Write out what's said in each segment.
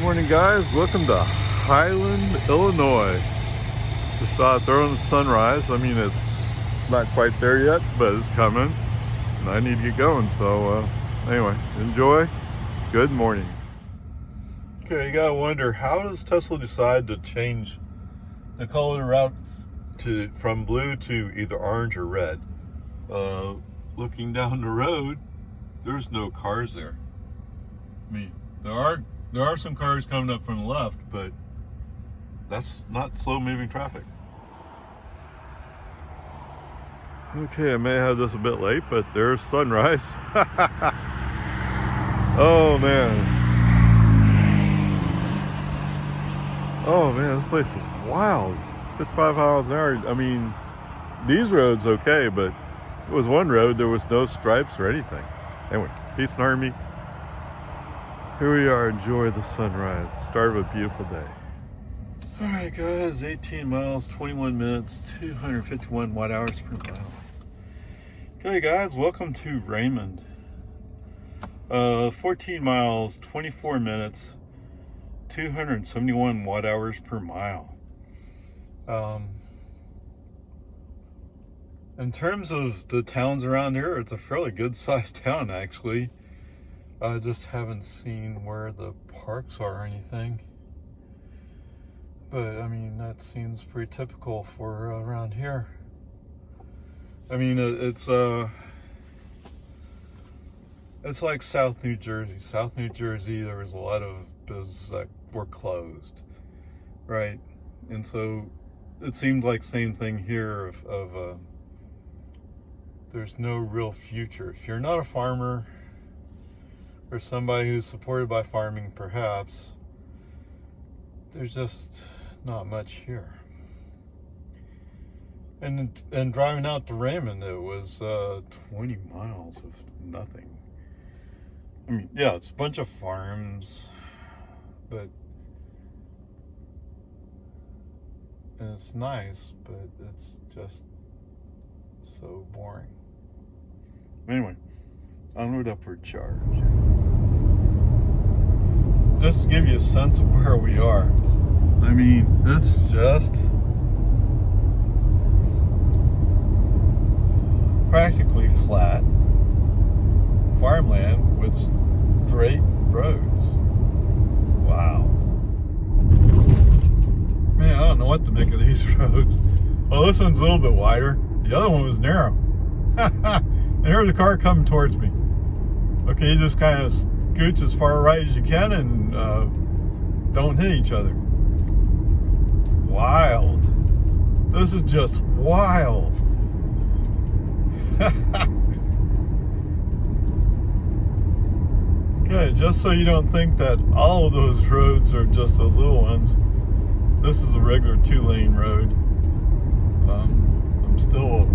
Morning, guys. Welcome to Highland, Illinois. Just thought I'd throw in the sunrise. I mean, it's not quite there yet, but it's coming, and I need to get going. So anyway, enjoy. Good morning. Okay, you gotta wonder, how does Tesla decide to change the color route from blue to either orange or red? Looking down the road, there's no cars there. I mean, there are some cars coming up from the left, but that's not slow moving traffic. Okay, I may have this a bit late, but there's sunrise. Oh man. Oh man, this place is wild. 55 miles an hour. I mean, these roads okay, but there was one road, there was no stripes or anything. Anyway, peace and harmony. Here we are, enjoy the sunrise. Start of a beautiful day. All right, guys, 18 miles, 21 minutes, 251 watt hours per mile. Okay, guys, welcome to Raymond. 14 miles, 24 minutes, 271 watt hours per mile. In terms of the towns around here, it's a fairly good sized town, actually. I just haven't seen where the parks are or anything. But, I mean, that seems pretty typical for around here. I mean, it's like South New Jersey. South New Jersey, there was a lot of businesses that were closed, right? And so it seemed like same thing here of there's no real future. If you're not a farmer, or somebody who's supported by farming, perhaps, there's just not much here. And driving out to Raymond, it was 20 miles of nothing. I mean, yeah, it's a bunch of farms, but and it's nice, but it's just so boring. Anyway, onward, upward charge. Just to give you a sense of where we are. I mean, it's just practically flat farmland with straight roads. Wow. Man, I don't know what to make of these roads. Well, this one's a little bit wider. The other one was narrow. And here's a car coming towards me. Okay, you just kind of scooch as far right as you can and don't hit each other. Wild. This is just wild. Okay, just so you don't think that all of those roads are just those little ones, this is a regular 2-lane road. I'm still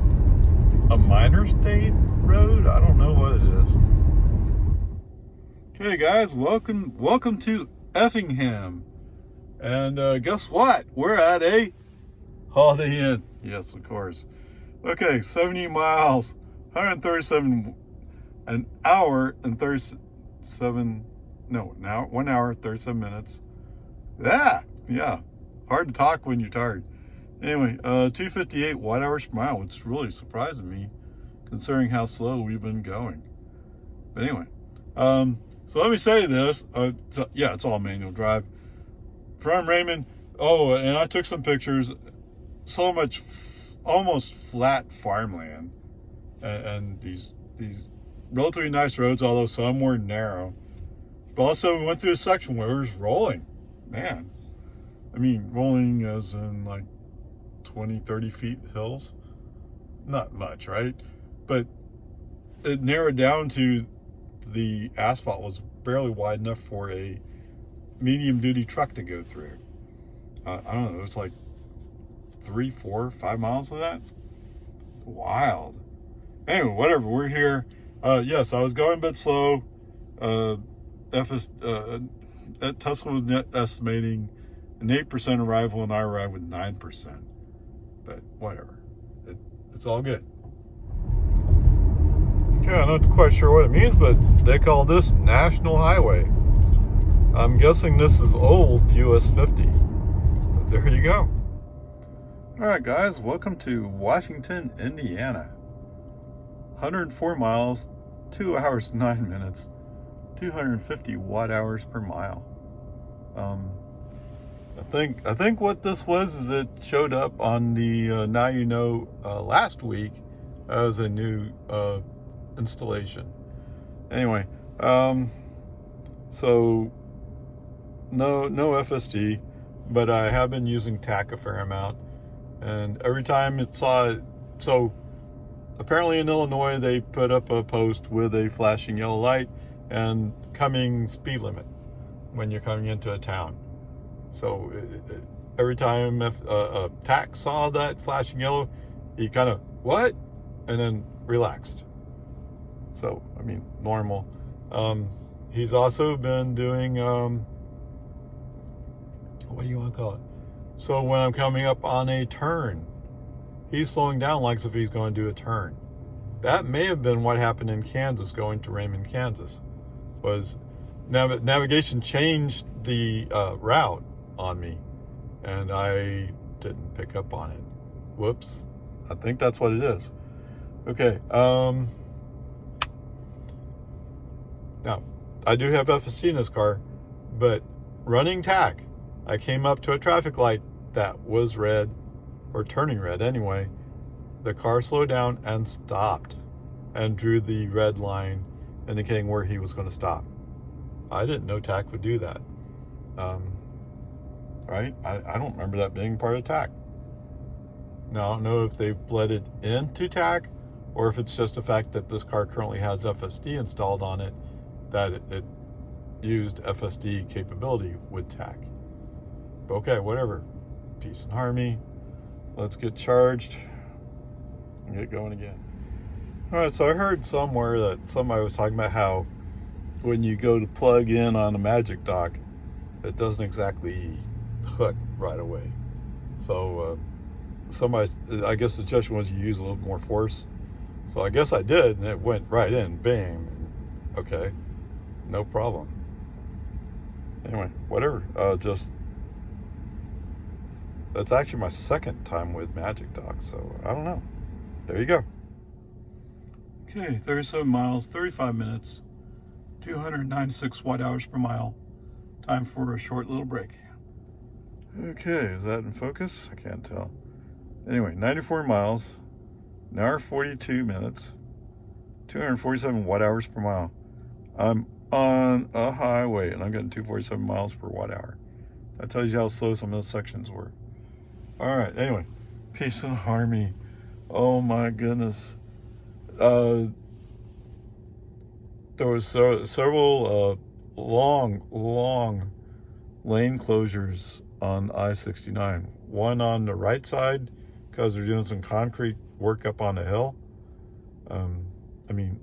a minor state road. I don't know what it is. Okay, guys, welcome to Effingham, and guess what? We're at a Holiday Inn. Yes, of course. Okay, 70 miles, 137 an hour and 37. No, now 1 hour 37 minutes. Yeah. Hard to talk when you're tired. Anyway, 258 watt hours per mile, which is really surprising me, considering how slow we've been going. But anyway, so let me say this. Yeah, it's all manual drive. From Raymond. Oh, and I took some pictures. So much, almost flat farmland, and these relatively nice roads, although some were narrow. But also, we went through a section where it was rolling. Man, I mean, rolling as in like 20, 30 feet hills. Not much, right? But it narrowed down to the asphalt was barely wide enough for a medium duty truck to go through. I don't know, it was like 3, 4, 5 miles of that. Wild. Anyway, whatever, we're here. Yes, I was going a bit slow. Tesla was estimating an 8% arrival, and I arrived with 9%. But whatever, it's all good. Okay, I'm not quite sure what it means, but they call this National Highway. I'm guessing this is old US 50. But there you go. All right, guys, welcome to Washington, Indiana. 104 miles, 2 hours, 9 minutes, 250 watt hours per mile. I think what this was is it showed up on the Now You Know last week as a new installation. Anyway, so no FSD, but I have been using TAC a fair amount, and every time it saw it, so apparently in Illinois they put up a post with a flashing yellow light and coming speed limit when you're coming into a town. So every time TAC saw that flashing yellow, he kind of, what? And then relaxed. So, I mean, normal. He's also been doing, what do you want to call it? So when I'm coming up on a turn, he's slowing down like as if he's going to do a turn. That may have been what happened in Kansas, going to Raymond, Kansas. Was navigation changed the route on me, and I didn't pick up on it. Whoops. I think that's what it is. Okay. Now, I do have FSC in this car, but running TAC, I came up to a traffic light that was red, or turning red anyway. The car slowed down and stopped and drew the red line indicating where he was going to stop. I didn't know TAC would do that. Right? I don't remember that being part of TAC. Now, I don't know if they've bled it into TAC or if it's just the fact that this car currently has FSD installed on it, that it used FSD capability with TAC. But okay, whatever. Peace and harmony. Let's get charged and get going again. All right, so I heard somewhere that somebody was talking about how when you go to plug in on a Magic Dock, it doesn't exactly hook right away. So somebody, I guess the suggestion was you use a little more force. So I guess I did, and it went right in, bam. Okay, no problem. Anyway, whatever. That's actually my second time with Magic Dock, so I don't know. There you go. Okay, 37 miles, 35 minutes, 296 watt hours per mile. Time for a short little break. Okay, is that in focus? I can't tell. Anyway, 94 miles, an hour 42 minutes, 247 watt hours per mile. I'm on a highway and I'm getting 247 miles per watt hour. That tells you how slow some of those sections were. All right, anyway, peace and harmony. Oh my goodness. There was several long lane closures on I-69. One on the right side because they're doing some concrete work up on the hill. I mean,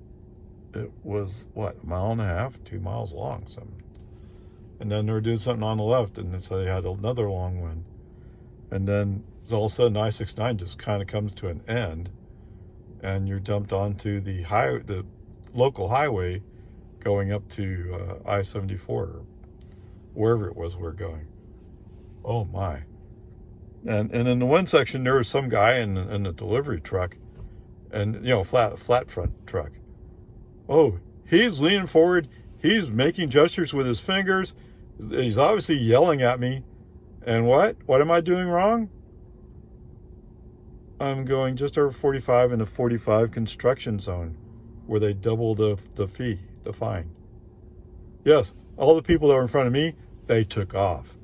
it was what, a mile and a half, 2 miles long, something. And then they were doing something on the left, and so they had another long one. And then all of a sudden I-69 just kind of comes to an end, and you're dumped onto the local highway going up to I-74, or wherever it was we're going. Oh my. And in the one section there was some guy in the delivery truck, and you know, flat front truck. Oh, he's leaning forward, he's making gestures with his fingers, he's obviously yelling at me. And what am I doing wrong? I'm going just over 45 in the 45 construction zone, where they double the fee, the fine. Yes, all the people that were in front of me, they took off.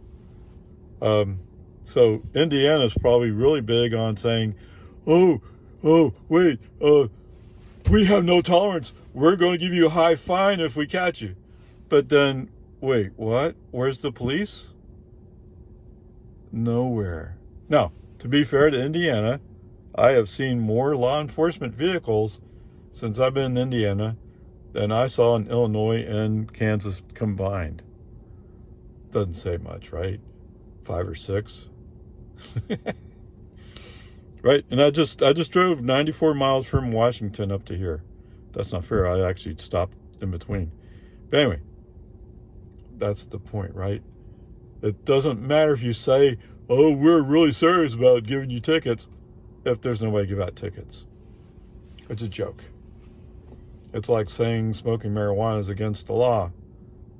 So Indiana's probably really big on saying, oh, wait, we have no tolerance. We're going to give you a high fine if we catch you. But then, wait, what? Where's the police? Nowhere. Now, to be fair to Indiana, I have seen more law enforcement vehicles since I've been in Indiana than I saw in Illinois and Kansas combined. Doesn't say much, right? 5 or 6. Right? And I just drove 94 miles from Washington up to here. That's not fair. I actually stopped in between. But anyway, That's the point, right? It doesn't matter if you say, oh, we're really serious about giving you tickets, if there's no way to give out tickets. It's a joke. It's like saying smoking marijuana is against the law,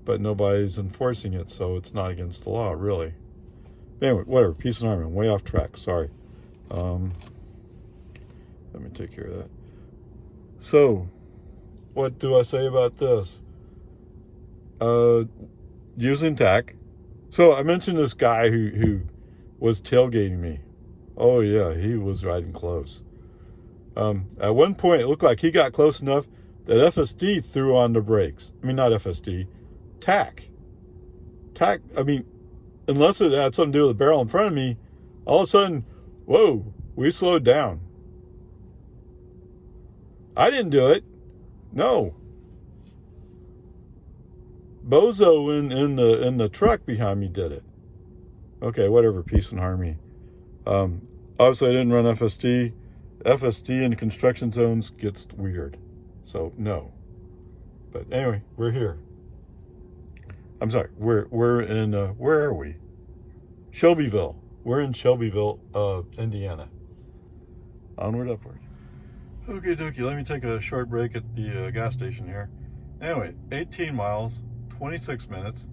but nobody's enforcing it, so it's not against the law, really. Anyway, whatever. Peace and harmony. I'm way off track. Sorry. Let me take care of that. So, what do I say about this? Using TAC. So I mentioned this guy who was tailgating me. Oh yeah, he was riding close. At one point, it looked like he got close enough that FSD threw on the brakes. I mean, not FSD, TAC. TAC, I mean, unless it had something to do with the barrel in front of me, all of a sudden, whoa, we slowed down. I didn't do it. No. Bozo in the truck behind me did it. Okay, whatever, peace and harmony. Obviously, I didn't run FSD. FSD in construction zones gets weird. So, no. But anyway, we're here. I'm sorry, we're in, where are we? Shelbyville. We're in Shelbyville, Indiana. Onward, upward. Okay, dokie, let me take a short break at the gas station here. Anyway, 18 miles, 26 minutes,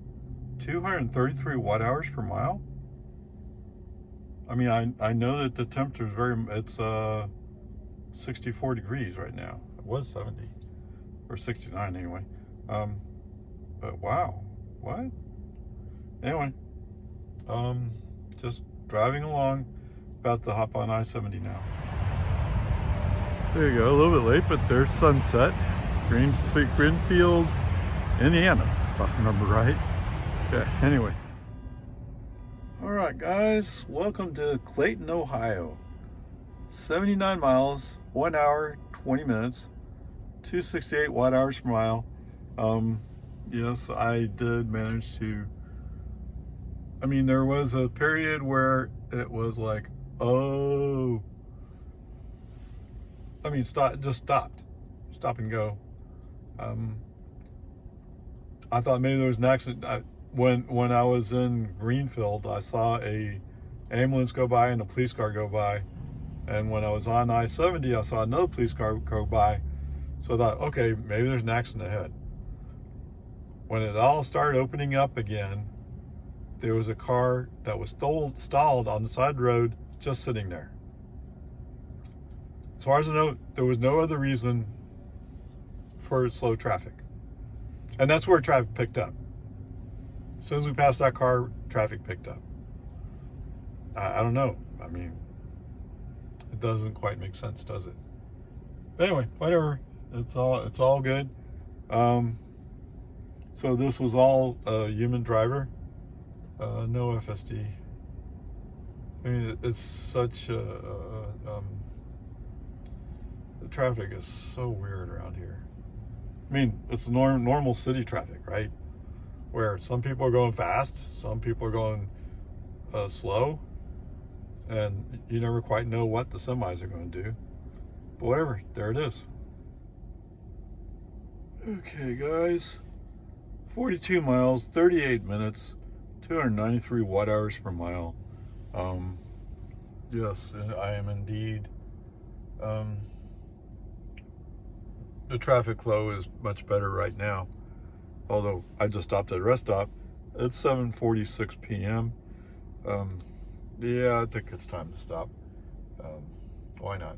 233 watt hours per mile. I mean, I know that the temperature is it's 64 degrees right now. It was 70, or 69 anyway. But wow, what? Anyway, just driving along, about to hop on I-70 now. There you go, a little bit late, but there's sunset. Greenfield, Indiana, if I remember right. Okay, anyway. All right, guys, welcome to Clayton, Ohio. 79 miles, 1 hour, 20 minutes, 268 watt hours per mile. Yes, I did manage to, I mean, there was a period where it was like, oh, I mean, stop and go. I thought maybe there was an accident. When I was in Greenfield, I saw a ambulance go by and a police car go by. And when I was on I-70, I saw another police car go by. So I thought, okay, maybe there's an accident ahead. When it all started opening up again, there was a car that was stalled on the side of the road, just sitting there. As far as I know, there was no other reason for slow traffic. And that's where traffic picked up. As soon as we passed that car, traffic picked up. I don't know. I mean, it doesn't quite make sense, does it? But anyway, whatever. It's all good. So this was all a human driver. No FSD. I mean, it's such the traffic is so weird around here. I mean, it's normal city traffic, right? Where some people are going fast, some people are going slow, and you never quite know what the semis are going to do. But whatever, there it is. Okay, guys, 42 miles, 38 minutes, 293 watt hours per mile. Yes, I am indeed. The traffic flow is much better right now. Although I just stopped at a rest stop. It's 7:46 p.m. Yeah, I think it's time to stop. Why not?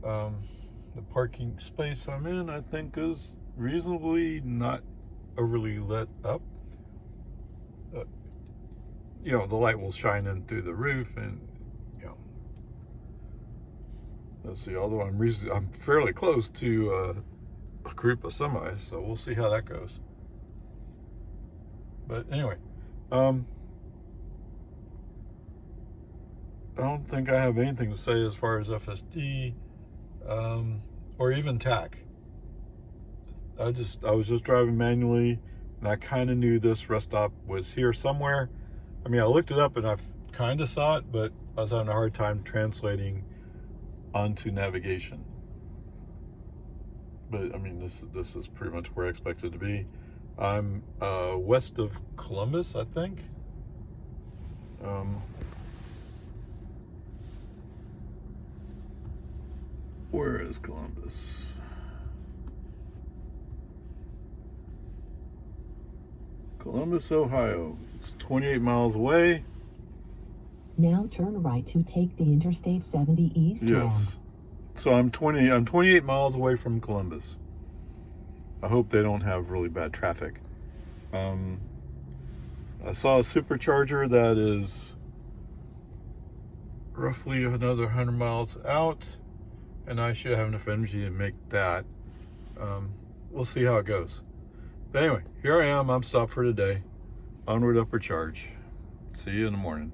The parking space I'm in, I think, is reasonably not overly lit up. You know, the light will shine in through the roof, and you know. Let's see. Although I'm fairly close to a group of semis, so we'll see how that goes. But anyway, I don't think I have anything to say as far as FSD or even TAC. I was just driving manually, and I kind of knew this rest stop was here somewhere. I mean, I looked it up and I kind of saw it, but I was having a hard time translating onto navigation. But I mean, this is pretty much where I expected to be. I'm west of Columbus, I think. Where is Columbus? Columbus, Ohio. It's 28 miles away. Now turn right to take the Interstate 70 eastbound. Yes. So I'm 28 miles away from Columbus. I hope they don't have really bad traffic. I saw a supercharger that is roughly another 100 miles out, and I should have enough energy to make that. We'll see how it goes. But anyway, here I am. I'm stopped for today. Onward, upward charge. See you in the morning.